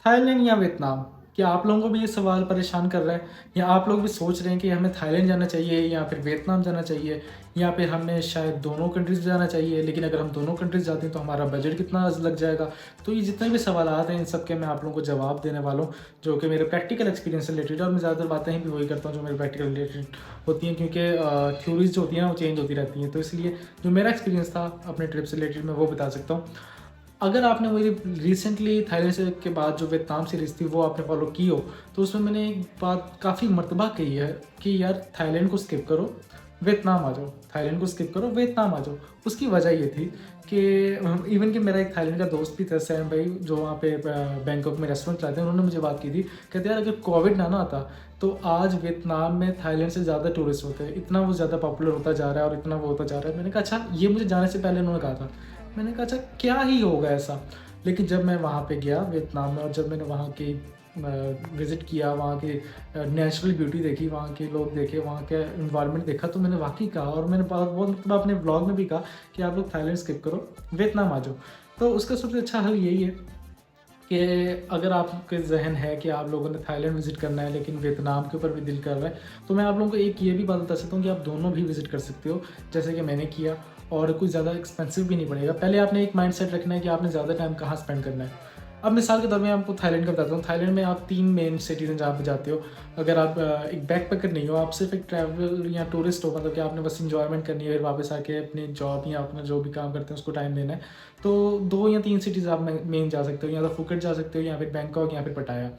Thailand या Vietnam? क्या आप लोगों को भी ये सवाल परेशान कर रहा है? या आप लोग भी सोच रहे हैं कि हमें थाईलैंड जाना चाहिए या फिर वियतनाम जाना चाहिए या फिर हमें शायद दोनों कंट्रीज़ जाना चाहिए, लेकिन अगर हम दोनों कंट्रीज़ जाते हैं तो हमारा बजट कितना लग जाएगा? तो ये जितने भी सवालात हैं इन सब के मैं आप लोगों को जवाब देने वाला हूँ, जो कि मेरे प्रैक्टिकल एक्सपीरियंस से रिलेटेड है। और मैं ज़्यादातर बातें ही भी वही करता हूँ जो मेरे प्रैक्टिकल रिलेटेड होती हैं, क्योंकि थ्योरीज़ जो होती हैं ना वो चेंज होती रहती हैं। तो इसलिए जो मेरा एक्सपीरियंस था अपने ट्रिप से रिलेटेड मैं वो बता सकता हूँ। अगर आपने वही रिसेंटली थाईलैंड से के बाद जो वियतनाम सीरीज़ थी वो आपने फॉलो की हो, तो उसमें मैंने एक बात काफ़ी मर्तबा कही है कि यार थाईलैंड को स्किप करो, वियतनाम आ जाओ, थाईलैंड को स्किप करो, वियतनाम आ जाओ। उसकी वजह ये थी कि इवन कि मेरा एक थाईलैंड का दोस्त भी था, सैम भाई, जो वहाँ पे बैंकॉक में रेस्टोरेंट चलाते हैं, उन्होंने मुझे बात की थी। कहते यार अगर कोविड ना आता तो आज वियतनाम में थाईलैंड से ज़्यादा टूरिस्ट होते हैं, इतना वो ज़्यादा पॉपुलर होता जा रहा है और इतना वो होता जा रहा है। मैंने कहा अच्छा, ये मुझे जाने से पहले उन्होंने कहा था। मैंने कहा अच्छा क्या ही होगा ऐसा। लेकिन जब मैं वहाँ पे गया वियतनाम में और जब मैंने वहाँ की विज़िट किया, वहाँ की नेचुरल ब्यूटी देखी, वहाँ के लोग देखे, वहाँ का एनवायरनमेंट देखा, तो मैंने वाक़ई कहा और मैंने बहुत बहुत मतलब अपने ब्लॉग में भी कहा कि आप लोग थाईलैंड स्किप करो, वियतनाम आ जाओ। तो उसका सबसे अच्छा हल यही है कि अगर आपके ज़हन है कि आप लोगों ने थाईलैंड विज़िट करना है लेकिन वियतनाम के ऊपर भी दिल कर रहा है, तो मैं आप लोगों को एक ये भी बात बता सकता हूँ कि आप दोनों भी विज़िट कर सकते हो, जैसे कि मैंने किया। और कुछ ज़्यादा एक्सपेंसिव भी नहीं पड़ेगा। पहले आपने एक माइंडसेट रखना है कि आपने ज़्यादा टाइम कहाँ स्पेंड करना है। अब मिसाल के तौर पे आपको थाईलैंड का बताता हूँ। थाईलैंड में आप 3 मेन सिटीज़ हैं जहाँ पे जाते हो। अगर आप एक बैकपैकर नहीं हो, आप सिर्फ एक ट्रैवल या टूरिस्ट हो, मतलब कि आपने बस एन्जॉयमेंट करनी है, फिर वापस आके अपनी जॉब या अपना जो भी काम करते हैं उसको टाइम देना है, तो 2 या 3 सिटीज़ आप मेन जा सकते हो। या तो फुकेट जा सकते हो या फिर बैंकॉक या फिर पटाया।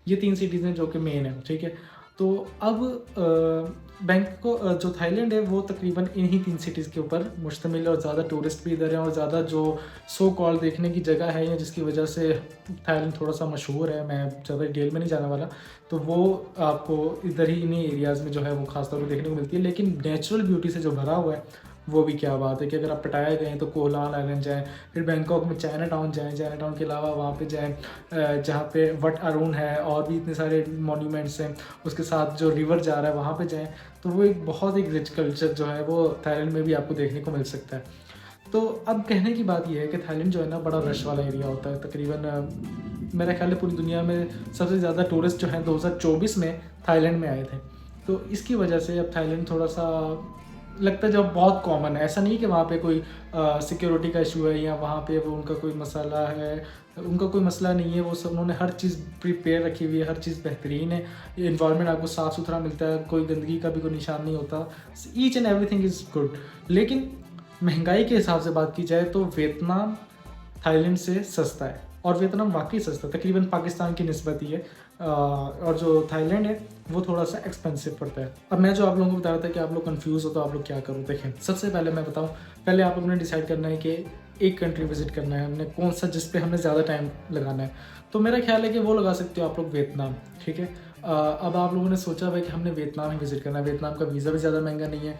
ये 3 सिटीज़ हैं जो कि मेन है, ठीक है? तो अब जो थाईलैंड है वो तकरीबन इन्हीं 3 सिटीज़ के ऊपर मुश्तमिल है और ज़्यादा टूरिस्ट भी इधर हैं और ज़्यादा जो सो कॉल्ड देखने की जगह है या जिसकी वजह से थाईलैंड थोड़ा-सा मशहूर है, मैं ज़्यादा डिटेल में नहीं जाने वाला। तो वो आपको इधर ही इन्हीं एरियाज़ में जो है वो ख़ास तौर पे देखने को मिलती है। लेकिन नेचुरल ब्यूटी से जो भरा हुआ है, वो भी क्या बात है कि अगर आप पटाया गए हैं तो कोलान आइलैंड जाएँ, फिर बैंकॉक में चाइना टाउन जाएँ, चाइना टाउन के अलावा वहाँ पे जाएँ जहाँ पे वट अरुण है और भी इतने सारे मॉन्यूमेंट्स हैं, उसके साथ जो रिवर जा रहा है वहाँ पे जाएँ। तो वो एक बहुत एक रिच कल्चर जो है वो थाईलैंड में भी आपको देखने को मिल सकता है। तो अब कहने की बात ये है कि थाईलैंड जो है ना बड़ा रश वाला एरिया होता है। तकरीबन मेरा ख़्याल है पूरी दुनिया में सबसे ज़्यादा टूरिस्ट जो हैं 2024 में थाईलैंड में आए थे। तो इसकी वजह से अब थाईलैंड थोड़ा-सा लगता है जो बहुत कॉमन है। ऐसा नहीं है कि वहाँ पे कोई सिक्योरिटी का इशू है या वहाँ पे वो उनका कोई मसला है। उनका कोई मसला नहीं है, वो सब उन्होंने हर चीज़ प्रिपेयर रखी हुई है, हर चीज़ बेहतरीन है। एनवायरनमेंट आपको साफ़-सुथरा मिलता है, कोई गंदगी का भी कोई निशान नहीं होता। Each and everything is good. लेकिन महंगाई के हिसाब से बात की जाए तो वियतनाम थाईलैंड से सस्ता है और वियतनाम वाक़ई सस्ता है, तकरीबन पाकिस्तान की निस्बत ही है। और जो थाईलैंड है वो थोड़ा-सा एक्सपेंसिव पड़ता है। अब मैं जो आप लोगों को बता रहा था कि आप लोग कन्फ्यूज़ हो तो आप लोग क्या करो? देखें, सबसे पहले मैं बताऊँ, पहले आप लोगों ने डिसाइड करना है कि एक कंट्री विज़िट करना है हमने, कौन-सा जिस पे हमने ज़्यादा टाइम लगाना है। तो मेरा ख़्याल है कि वो लगा सकते हो आप लोग वियतनाम, ठीक है? अब आप लोगों ने सोचा हुआ है कि हमने वियतनाम ही विज़िट करना है। वियतनाम का वीज़ा भी ज़्यादा महँगा नहीं है।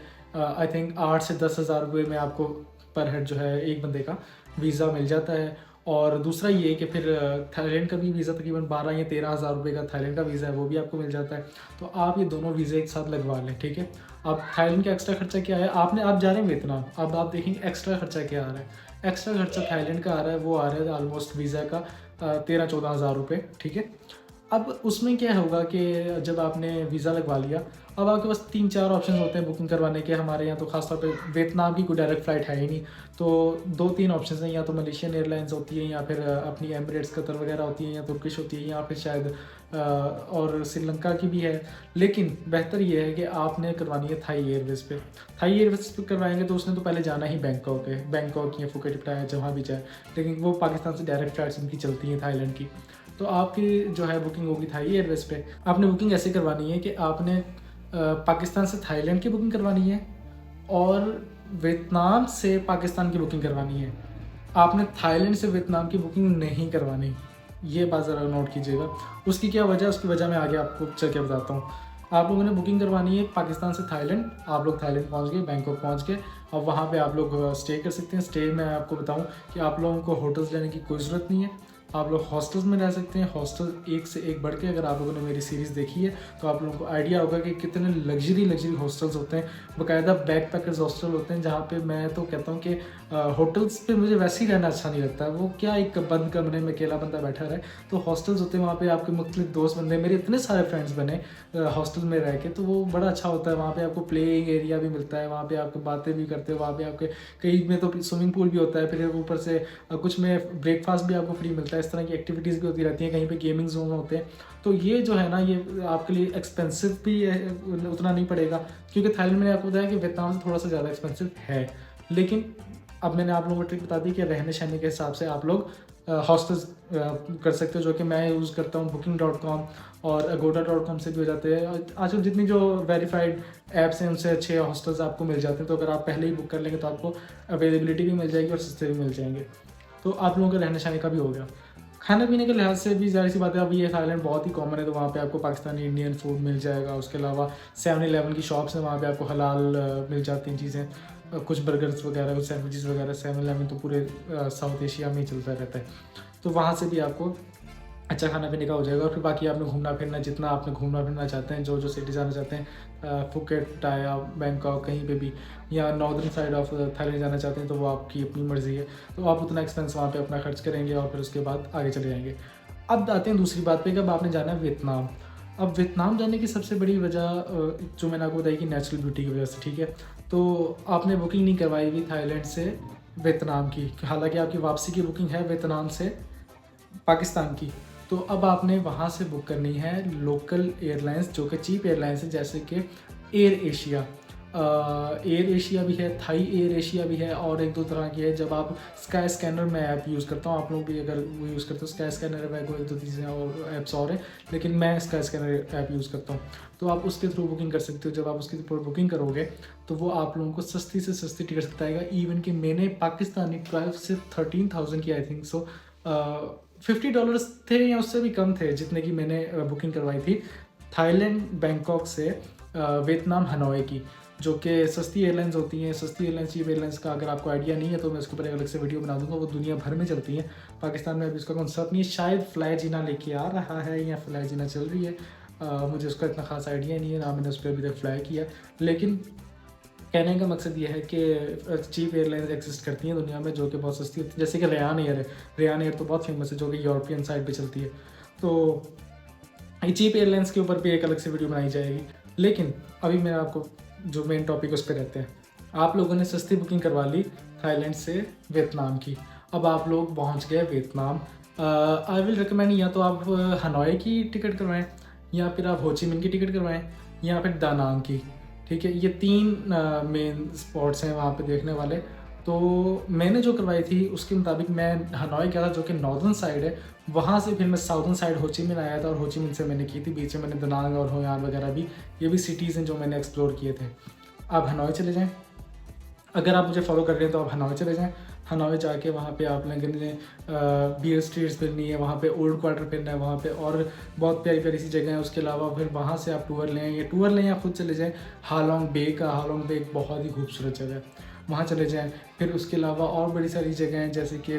आई थिंक 8 से 10 हज़ार रुपये में आपको पर हेड जो है एक बंदे का वीज़ा मिल जाता है। और दूसरा ये कि फिर थाईलैंड का भी वीज़ा तकरीबन 12 या 13 हज़ार रुपये का थाईलैंड का वीज़ा है, वो भी आपको मिल जाता है। तो आप ये दोनों वीज़े एक साथ लगवा लें, ठीक है? अब थाईलैंड का एक्स्ट्रा खर्चा क्या है? आप जा रहे हैं वियतनाम, अब आप देखेंगे एक्स्ट्रा खर्चा क्या आ रहा है। एक्स्ट्रा खर्चा थाईलैंड का आ रहा है, वो आ रहा है ऑलमोस्ट वीज़ा का 13-14 हज़ार रुपये, ठीक है? अब उसमें क्या होगा कि जब आपने वीज़ा लगवा लिया, अब आपके पास 3-4 ऑप्शन होते हैं बुकिंग करवाने के। हमारे यहाँ तो ख़ास तौर पे वियतनाम की कोई डायरेक्ट फ़्लाइट है ही नहीं, तो 2-3 ऑप्शंस हैं, या तो मलेशियन एयरलाइंस होती है या फिर अपनी एमिरेट्स कतर वगैरह होती है या तुर्किश होती है या फिर शायद और श्रीलंका की भी है। लेकिन बेहतर ये है कि आपने करवानी है थाई एयरवेज़ पे। थाई एयरवेज़ पे करवाएँगे तो उसने तो पहले जाना ही बैंकॉक है, बैंकॉक या फुकेट पटाया जहाँ भी जाए, लेकिन वो पाकिस्तान से डायरेक्ट फ़्लाइट्स उनकी चलती हैं थाईलैंड की। तो आपकी जो है बुकिंग होगी थाई एयरवेज़ पे। आपने बुकिंग ऐसे करवानी है कि आपने पाकिस्तान से थाईलैंड की बुकिंग करवानी है और वियतनाम से पाकिस्तान की बुकिंग करवानी है। आपने थाईलैंड से वियतनाम की बुकिंग नहीं करवानी। ये बात ज़रा नोट कीजिएगा। उसकी क्या वजह है, उसकी वजह मैं आगे आपको चल के बताता हूँ। आप लोगों ने बुकिंग करवानी है पाकिस्तान से थाईलैंड। आप लोग थाईलैंड पहुँच गए, बैंकॉक पहुँच गए। अब वहाँ पे आप लोग स्टे कर सकते हैं। स्टे में आपको बताऊँ कि आप लोगों को होटल्स लेने की कोई ज़रूरत नहीं है। आप लोग हॉस्टल्स में रह सकते हैं। हॉस्टल एक से एक बढ़ के, अगर आप लोगों ने मेरी सीरीज़ देखी है तो आप लोगों को आइडिया होगा कि कितने लग्जरी हॉस्टल्स होते हैं। बाकायदा बैकपैकर्स हॉस्टल होते हैं जहाँ पे मैं तो कहता हूँ कि होटल्स पे मुझे वैसे ही रहना अच्छा नहीं लगता। वो क्या एक बंद कमरे में अकेला बंदा बैठा रहे। तो हॉस्टल्स होते हैं, वहाँ पे आपके मुख्तलिफ दोस्त बनते हैं। मेरे इतने सारे फ्रेंड्स बने हॉस्टल में रह के, तो वो बड़ा अच्छा होता है। वहाँ पे आपको प्लेइंग एरिया भी मिलता है, वहाँ पे आपको बातें भी करते हैं, वहाँ पे आपके कई में तो स्विमिंग पूल भी होता है, फिर ऊपर से कुछ में ब्रेकफास्ट भी आपको फ्री मिलता है। इस तरह की एक्टिविटीज़ भी होती रहती हैं, कहीं पे गेमिंग जोन होते हैं। तो ये जो है ना, ये आपके लिए एक्सपेंसिव भी उतना नहीं पड़ेगा, क्योंकि थाईलैंड मैंने आपको बताया कि वियतनाम से थोड़ा सा ज़्यादा एक्सपेंसिव है। लेकिन अब मैंने आप लोगों को ट्रिक बता दी कि रहने सहने के हिसाब से आप लोग हॉस्टल्स कर सकते हो, जो कि मैं यूज़ करता हूँ। booking.com और agoda.com से भी हो जाते हैं। आजकल जितनी जो वेरीफाइड ऐप्स हैं उनसे अच्छे हॉस्टल्स आपको मिल जाते हैं। तो अगर आप पहले ही बुक कर लेंगे तो आपको अवेलेबिलिटी भी मिल जाएगी और सस्ते भी मिल जाएंगे। तो आप लोगों का रहने सहने का भी हो गया। खाने पीने के लिहाज से भी ज़ाहिर सी बात है, अब ये थाईलैंड बहुत ही कॉमन है, तो वहाँ पे आपको पाकिस्तानी इंडियन फूड मिल जाएगा। उसके अलावा 7-11 की शॉप्स हैं, वहाँ पे आपको हलाल मिल जाती हैं चीज़ें। कुछ बर्गर्स वगैरह, कुछ सैंडविचेस वगैरह। 7-11 तो पूरे साउथ एशिया में ही चलता रहता है। तो वहाँ से भी आपको अच्छा खाना पीने का हो जाएगा। और फिर बाकी आपने घूमना फिरना, जितना आपने घूमना फिरना चाहते हैं, जो जो सिटी जाना चाहते हैं, फुकेट, टाया, बैंकॉक, कहीं पे भी, या नॉर्दर्न साइड ऑफ थाईलैंड जाना चाहते हैं, तो वो आपकी अपनी मर्ज़ी है। तो आप उतना एक्सपेंस वहाँ पे अपना खर्च करेंगे और फिर उसके बाद आगे चले जाएंगे। अब आते हैं दूसरी बात पे कि अब आपने जाना है वियतनाम। अब वियतनाम जाने की सबसे बड़ी वजह जो मैंने आपको बताई कि नेचुरल ब्यूटी की वजह से, ठीक है। तो आपने बुकिंग नहीं करवाई हुई थाईलैंड से वियतनाम की, हालांकि आपकी वापसी की बुकिंग है वियतनाम से पाकिस्तान की। तो अब आपने वहाँ से बुक करनी है लोकल एयरलाइंस, जो कि चीप एयरलाइंस है, जैसे कि एयर एशिया। एयर एशिया भी है, थाई एयर एशिया भी है, और एक दो तरह की है। जब आप स्काई स्कैनर, मैं ऐप यूज़ करता हूँ, आप लोग भी अगर वो यूज़ करते हो स्काई स्कैनर, है एक दो चीज़ें और ऐप्स और हैं, लेकिन मैं स्काई स्कैनर ऐप यूज़ करता हूँ। तो आप उसके थ्रू बुकिंग कर सकते हो। जब आप उसके थ्रू बुकिंग करोगे तो वो आप लोगों को सस्ती से सस्ती टिकट बताएगा। इवन कि मैंने पाकिस्तानी 12 से 13,000 की, आई थिंक सो, $50 थे या उससे भी कम थे, जितने की मैंने बुकिंग करवाई थी थाईलैंड बैंकॉक से वियतनाम हनोई की, जो कि सस्ती एयरलाइंस होती हैं। सस्ती एयरलाइंस, चीप एयरलाइंस का अगर आपको आइडिया नहीं है तो मैं उसके ऊपर एक अलग से वीडियो बना दूंगा। वो दुनिया भर में चलती हैं, पाकिस्तान में अभी उसका कॉन्सेप्ट नहीं है। शायद फ्लाई जीना लेके आ रहा है या फ्लाई जीना चल रही है, मुझे उसका इतना खास आइडिया नहीं है, ना मैंने उस पर अभी तक फ्लाई किया। लेकिन कहने का मकसद ये है कि चीप एयरलाइंस एग्जिस्ट करती हैं दुनिया में, जो कि बहुत सस्ती होती है। जैसे कि रेयान एयर है, रेयान एयर तो बहुत फेमस है, जो कि यूरोपियन साइड पे चलती है। तो ये चीप एयरलाइंस के ऊपर भी एक अलग से वीडियो बनाई जाएगी। लेकिन अभी मैं आपको जो मेन टॉपिक उस पर रहते हैं, आप लोगों ने सस्ती बुकिंग करवा ली थाईलैंड से वियतनाम की। अब आप लोग पहुंच गए वियतनाम। आई विल रिकमेंड, या तो आप हनोई की टिकट करवाएं, या फिर आप होचिमिन की टिकट करवाएं, या फिर दानांग की। ठीक है, ये 3 मेन स्पॉट्स हैं वहाँ पे देखने वाले। तो मैंने जो करवाई थी उसके मुताबिक मैं हनोई गया था, जो कि नॉर्दर्न साइड है। वहाँ से फिर मैं साउदर्न साइड होचिमिन आया था, और होचिमिन से मैंने की थी, बीच में मैंने दनांग और होयान वगैरह भी, ये भी सिटीज़ हैं जो मैंने एक्सप्लोर किए थे। आप हनोई चले जाएँ, अगर आप मुझे फॉलो कर रहे हैं तो आप हनोई चले जाएँ। हनोई जाके वहाँ पे आप लोगों ने बियर स्ट्रीट्स फिरनी है, वहाँ पे ओल्ड क्वार्टर फिरना है, वहाँ पे और बहुत प्यारी प्यारी सी जगह है। उसके अलावा फिर वहाँ से आप टूर लें या खुद चले जाएँ हालोंग बे का। हालोंग बे एक बहुत ही खूबसूरत जगह है, वहाँ चले जाएँ। फिर उसके अलावा और बड़ी सारी जगह हैं, जैसे कि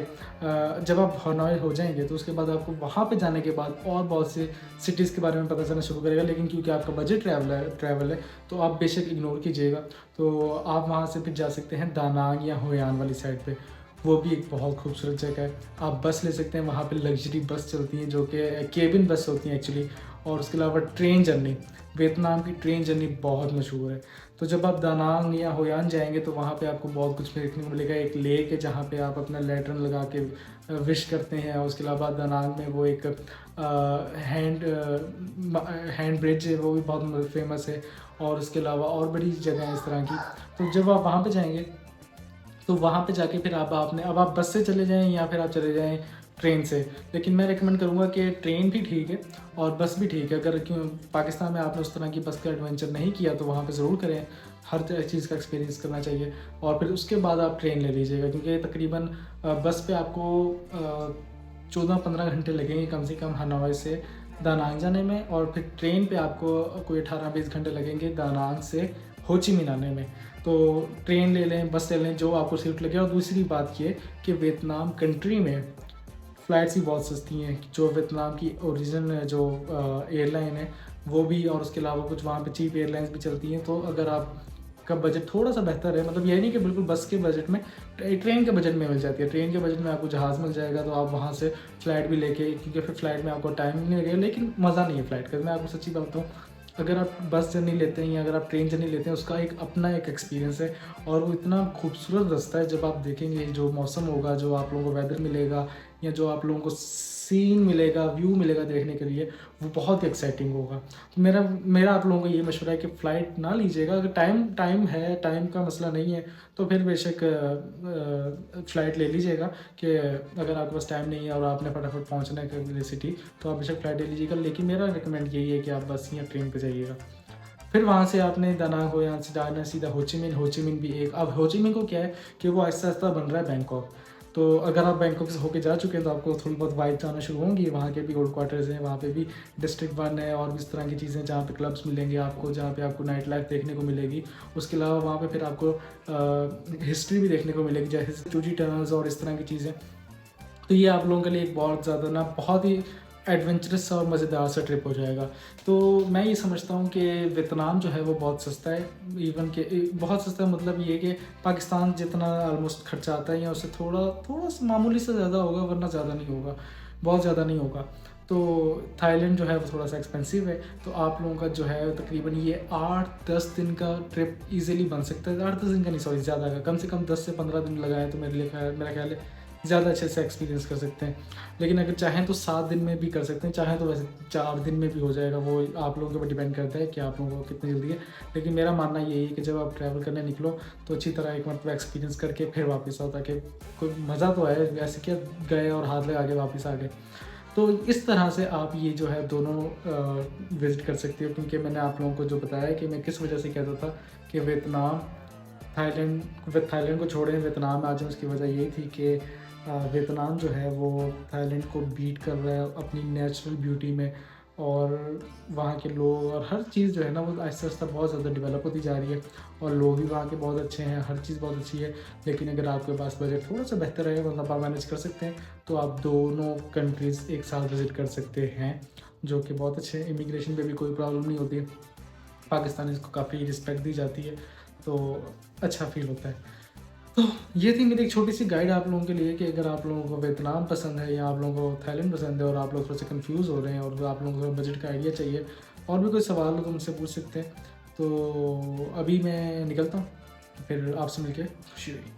जब आप हनोई हो जाएंगे तो उसके बाद आपको वहाँ पे जाने के बाद और बहुत से सिटीज़ के बारे में पता चलना शुरू करेगा। लेकिन क्योंकि आपका बजट ट्रैवल है तो आप बेशक इग्नोर कीजिएगा। तो आप वहाँ से फिर जा सकते हैं दानांग या होयान वाली साइड पे, वो भी एक बहुत खूबसूरत जगह है। आप बस ले सकते हैं, वहाँ पे लग्जरी बस चलती हैं, जो कि केबिन बस होती हैं एक्चुअली। और उसके अलावा ट्रेन जर्नी, वियतनाम की ट्रेन जर्नी बहुत मशहूर है। तो जब आप दानांग या होयान जाएंगे तो वहाँ पे आपको बहुत कुछ देखने को मिलेगा। एक लेक है जहाँ पे आप अपना लैटर्न लगा के विश करते हैं। और उसके अलावा दानांग में वो एक हैंड ब्रिज है, वो भी बहुत फेमस है। और उसके अलावा और बड़ी जगह है इस तरह की। तो जब आप वहाँ पे जाएंगे तो वहाँ पे जाके फिर अब आप बस से चले जाएँ या फिर आप चले जाएँ ट्रेन से। लेकिन मैं रेकमेंड करूँगा कि ट्रेन भी ठीक है और बस भी ठीक है। अगर क्यों पाकिस्तान में आपने उस तरह की बस का एडवेंचर नहीं किया तो वहाँ पे ज़रूर करें, हर चीज़ का एक्सपीरियंस करना चाहिए। और फिर उसके बाद आप ट्रेन ले लीजिएगा, क्योंकि तकरीबन बस पे आपको 14-15 घंटे लगेंगे कम से कम हनोई से दानांग जाने में। और फिर ट्रेन पे आपको कोई 18-20 घंटे लगेंगे दानांग से होचिमिन आने में। तो ट्रेन ले लें, बस ले लें, जो आपको सीट लगे। और दूसरी बात ये कि वियतनाम कंट्री में फ़्लाइट्स ही बहुत सस्ती हैं। जो वियतनाम की ओरिजिनल जो एयरलाइन है वो भी, और उसके अलावा कुछ वहाँ पे चीप एयरलाइंस भी चलती हैं। तो अगर आप का बजट थोड़ा सा बेहतर है, मतलब ये नहीं कि बिल्कुल बस के बजट में, ट्रेन के बजट में मिल जाती है। ट्रेन के बजट में आपको जहाज़ मिल जाएगा, तो आप वहाँ से फ़्लाइट भी लेके, क्योंकि फिर फ़्लाइट में आपको टाइम नहीं लगेगा, लेकिन मज़ा नहीं है फ़्लाइट का। मैं आपको सच्ची बात बताऊँ, अगर आप बस जर्नी लेते हैं या अगर आप ट्रेन जर्नी लेते हैं, उसका एक अपना एक एक्सपीरियंस है, और वो इतना खूबसूरत रास्ता है। जब आप देखेंगे जो मौसम होगा, जो आप लोगों को वेदर मिलेगा, या जो आप लोगों को सीन मिलेगा, व्यू मिलेगा देखने के लिए, वो बहुत ही एक्साइटिंग होगा। तो मेरा मेरा आप लोगों को ये मशवरा है कि फ़्लाइट ना लीजिएगा। अगर टाइम टाइम है, टाइम का मसला नहीं है, तो फिर बेशक फ़्लाइट ले लीजिएगा, कि अगर आपके पास टाइम नहीं है और आपने फटाफट पहुँचना है किसी सिटी, तो आप बेशक फ़्लाइट ले लीजिएगा। लेकिन मेरा रिकमेंड यही है कि आप बस या ट्रेन पे जाइएगा। फिर वहाँ से आपने दानांग हो, यहाँ से जाना सीधा होचिमिन। होचिमिन भी एक, अब होचिमिन को क्या है कि वो आहिस्ता-आहिस्ता बन रहा है बैंकॉक। तो अगर आप बैंकॉक से होके जा चुके हैं, तो आपको थोड़ी बहुत वाइब्स आना शुरू होंगी। वहाँ के भी ओल्ड क्वार्टर्स हैं, वहाँ पे भी डिस्ट्रिक्ट 1 है, और भी इस तरह की चीज़ें जहाँ पे क्लब्स मिलेंगे आपको, जहाँ पे आपको नाइट लाइफ देखने को मिलेगी। उसके अलावा वहाँ पे फिर आपको हिस्ट्री भी देखने को मिलेगी, जैसे चूजी टनल्स और इस तरह की चीज़ें। तो ये आप लोगों के लिए एक बहुत ज़्यादा ना, बहुत ही एडवेंचरस और मज़ेदार सा ट्रिप हो जाएगा। तो मैं ये समझता हूँ कि वियतनाम जो है वो बहुत सस्ता है। इवन कि बहुत सस्ता है, मतलब ये कि पाकिस्तान जितना ऑलमोस्ट खर्चा आता है, या उससे थोड़ा थोड़ा सा मामूली से ज़्यादा होगा, वरना ज़्यादा नहीं होगा, बहुत ज़्यादा नहीं होगा। तो थाईलैंड जो है वो थोड़ा सा एक्सपेंसिव है। तो आप लोगों का जो है तकरीबन ये 8-10 दिन का ट्रिप ईज़िली बन सकता है। 8-10 दिन का नहीं, सॉरी, ज़्यादा का, कम से कम 10 से 15 दिन लगाएँ तो मेरा ख्याल है ज़्यादा अच्छे से एक्सपीरियंस कर सकते हैं। लेकिन अगर चाहें तो 7 दिन में भी कर सकते हैं, चाहें तो वैसे 4 दिन में भी हो जाएगा। वो आप लोगों के ऊपर डिपेंड करता है कि आप लोगों को कितनी जल्दी है। लेकिन मेरा मानना यही है कि जब आप ट्रैवल करने निकलो, तो अच्छी तरह एक मरतबा एक्सपीरियंस करके फिर वापस आओ, ताकि कोई मज़ा तो आए। वैसे क्या, गए और हाथ लगा के वापस आ गए। तो इस तरह से आप ये जो है दोनों विज़िट कर सकते हो। क्योंकि मैंने आप लोगों को जो बताया कि मैं किस वजह से कहता था कि वियतनाम, थाईलैंड को छोड़ें, वियतनाम आ जाएँ, उसकी वजह यही थी कि वियतनाम जो है वो थाईलैंड को बीट कर रहा है अपनी नेचुरल ब्यूटी में, और वहाँ के लोग और हर चीज़ जो है ना, वो आहिस्ता-आहिस्ता बहुत ज़्यादा डेवलप होती जा रही है, और लोग भी वहाँ के बहुत अच्छे हैं, हर चीज़ बहुत अच्छी है। लेकिन अगर आपके पास बजट थोड़ा-सा बेहतर है, मतलब आप मैनेज कर सकते हैं, तो आप दोनों कंट्रीज़ एक साथ विज़िट कर सकते हैं, जो कि बहुत अच्छे हैं। इमिग्रेशन पे भी कोई प्रॉब्लम नहीं होती है। पाकिस्तानीज़ को काफ़ी रिस्पेक्ट दी जाती है, तो अच्छा फ़ील होता है। तो ये थी मेरी एक छोटी-सी गाइड आप लोगों के लिए, कि अगर आप लोगों को वियतनाम पसंद है, या आप लोगों को थाईलैंड पसंद है, और आप लोग थोड़े से कन्फ्यूज़ हो रहे हैं, और आप लोगों को बजट का आइडिया चाहिए, और भी कोई सवाल हो तो मुझसे पूछ सकते हैं। तो अभी मैं निकलता हूँ, फिर आपसे मिलके खुशी हुई।